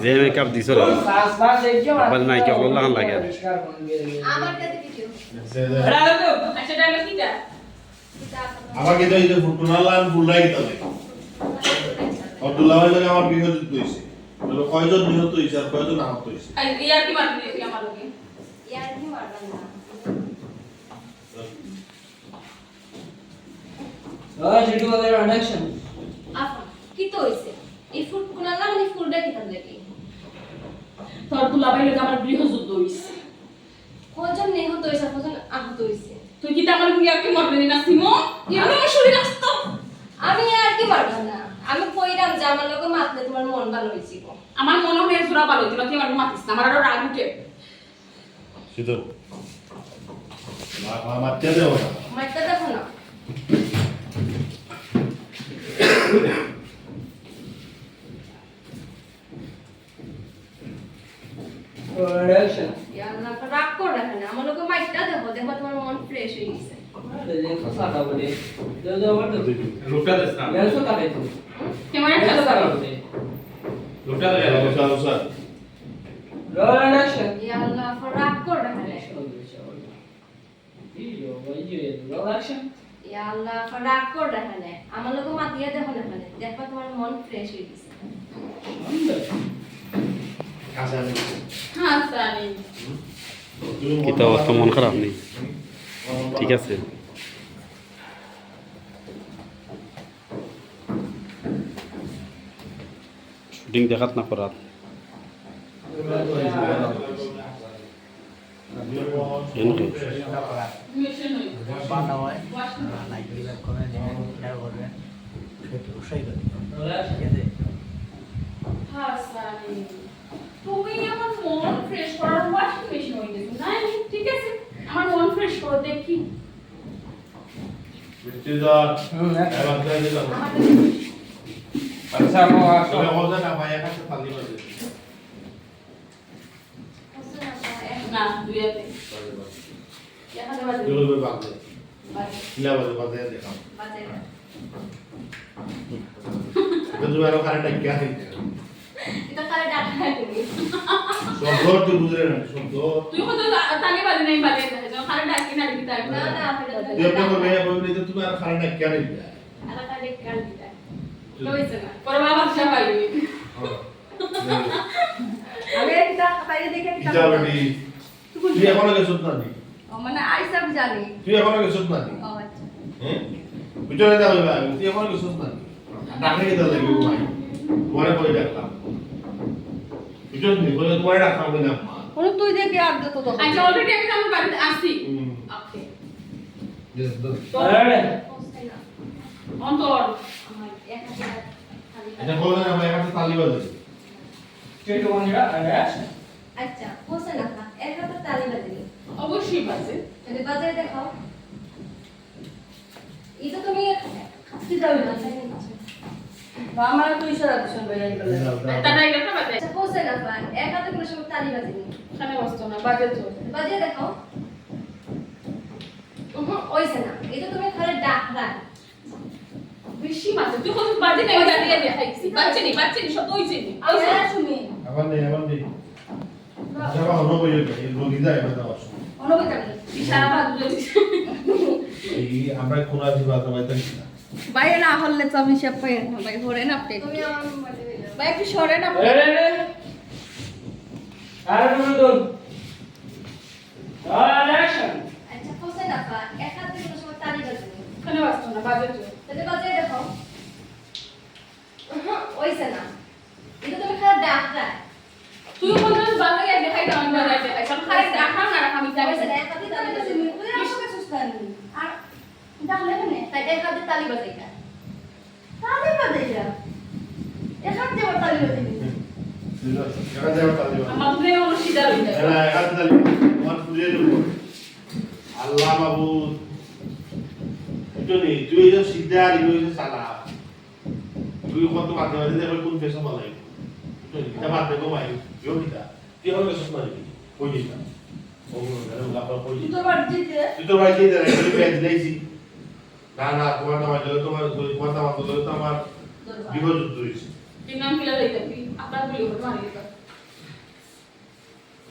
যে মেকআপ দিছ রে আবার নাই কি আল্লাহ লাগে আমার কাছে কিছু আচ্ছা ডায়লগ কিটা আমাকে তো এই যে ফুটনালান বুলাই তবে আব্দুল্লাহ ভাই লাগে আমার বিয়ে হইছে বলো কয়জন নিহত হইছে আর কয়জন আহত হইছে ইয়ার কি মারবি আমার লগে ইয়ার কি মারলাম না যেটু আমাদের অ্যাকশন আপা কি তো হইছে এই ফুট কোন না মানে ফুলটা কি তার লাগি তোর দুলাভাই লগে আমার গৃহযুদ্ধ হইছে কজন নিহত হইছে কজন আহত হইছে তুই কি আমার ইয়ার কি মারবি না সিমো আমি আমার শরীর আসত আমি আর কি মারলাম না আমি কইরাম যে আমার লগে মারলে তোমার মন ভালো হইছিল আমার মনে হয় জোড়া ভালো হইছিল তুই আমার মাতিস না আমার আরো রাগ উঠে শীতল মারতে দেও না মারতে দেখো না অ্যাকশন ইয়াল্লাহ রাগ করে রাখে না আমার লগে মারতে দেখো দেখো তোমার মন ফ্রেশ হয়ে গেছে আরে যে কথা বলে দাও আমার তো লোকটা দেস না এসো কাটাই তো কেমন এসো একটা কাটাই বলে লোকটা দে স্যার রোল অ্যাকশন ইয়াল্লাহ রাগ করে রাখে না রোল অ্যাকশন ইয়াল্লাহ রাগ করে রাখে না আমার লগে মাতিয়া দেখো না মানে দেখো তোমার মন ফ্রেশ হয়ে গেছে কাঁচা হ্যাঁ সানি কিতা অবস্থা মন খারাপ নেই ঠিক আছে শুটিং দেখাত না করাত এনকে মিশন হই বানা হয় লাইক লাইক করে শেয়ার করবেন সেটা উৎসাহিত রোল অ্যাকশন হ্যাঁ সানি তুমি আমার মন ফ্রেশ করার ওয়াশিং মেশিন হই গেছে না ঠিক আছে আমার মন ফ্রেশ করে দেখি মিস্টার এবার তো দিলাম আচ্ছা তুমি বলছ না ভাই একা পালি বাজে না দুই হাতে এখানে বাজে তুই বলবে বাজে বাজে কিলা বাজে বাজে দেখাও বাজে তুমি আরো কারেন্ট কি আছে এটা খালি ডাটা তুমি শব্দ তুই বুঝরে না শব্দ তুই কত তালি বাজে নাই বাজে না খালি ডাকি না দিতা না না তুই আপনি করবে বলবি যে তুমি আর কারেন্ট কি আছে আলা খালি কাল দিতা লইছে না পরে বাবা বাচ্চা পাইবি আমি এটা বাইরে দেখে কি যাবে তুই এখনো গেছত না নি মানে আইসাব জানি তুই এখনো গেছত না নি ও আচ্ছা হ্যাঁ ভিতরে দাও ভাই তুই এখনো গেছত না নি ডাকলে কি দাও লাগবে ভাই পরে পরে ডাকলাম ভিতরে নি বলে পরে ডাকলাম না ওরে তুই দেখে আর দে তো তো আচ্ছা অলরেডি আমি আমার বাড়িতে আসি ওকে यस दो আরে অন্তর আমার এক হাতে খালি এটা বলে না ভাই একটা তালি বাজে যেটু আমাদের অ্যাকশন আচ্ছা হোসে না এক হাতে তালি বাজে অবশ্যই বাজে যদি বাজায় দেখাও এটা তুমি কি যাবে না আমার তো ইশারা দিছেন ভাই এইগুলো টাটা এটা বাজে আচ্ছা হোসে না এক হাতে কোনো সময় তালি বাজে খানে বসতো না বাজে তো বাজিয়ে দেখাও ওইছে না এটা তুমি খালি ডাক রাখ বেশি মাঝে তুই কত বাজে নাই দাঁড়িয়ে দেখাইছি বাচ্চা নেই সব হইছে আমি শুনি আবার নেই যাবা হলো বই এই রোগী যায় না দাও অনুভূতি আমি ইশারা বাজে এই আমরা কোন দিবা তোমায় তাই না ভাই না হলে তো আমি সব পাই না ভাই ধরেন আপনি তুমি আমার মোবাইলে দিও ভাই একটু সরেন আপনি আরে আরে তুমি তো অ্যাকশন আচ্ছা হোসে না এক হাতে কোনো সময় তালি বাজে খানে বসতো না বাজে তো তাহলে বাজিয়ে দেখাও ওইছে না এটা তুমি খালি ডাক রাখ তুই বলছিস বাজে দেখাই দাও আমি বাজে দেখাই সব খাই দেখা না রাখা আমি ওইছে যাই না এক হাতে তালি বাজে তুই আমাকে সুস্থান আর ডাকলে না তাই এক হাতে তালি বাজে এটা তালি বাজে এটা এক হাতে তালি বাজে একা যাও তালি বাজে আমার তো অন্য সিধা রই যায় এলা একা তালি আমার পুজে দেব আল্লাহ মাবুদ তুই এই যে সিদ্ধা আর এই যে সালা তুই কত মাঝে মাঝে দেখো কোন পেশা বলাই তুই এটা বাদ দেবো ভাই ইও কিটা তুই হবে সুস্থ নাকি কই দিতা ও গেল গাপা কই তুই তো বাড়ি যেতে তুই তো ভাই দিয়ে দেয় তুই পেজ দেইছি না না তোমার নাম হলো তোমার কথা মত হলো তো আমার বিপদ হইছে কি নাম কিলা লইতে তুই আপনার গুলি ওটা মারি দিবা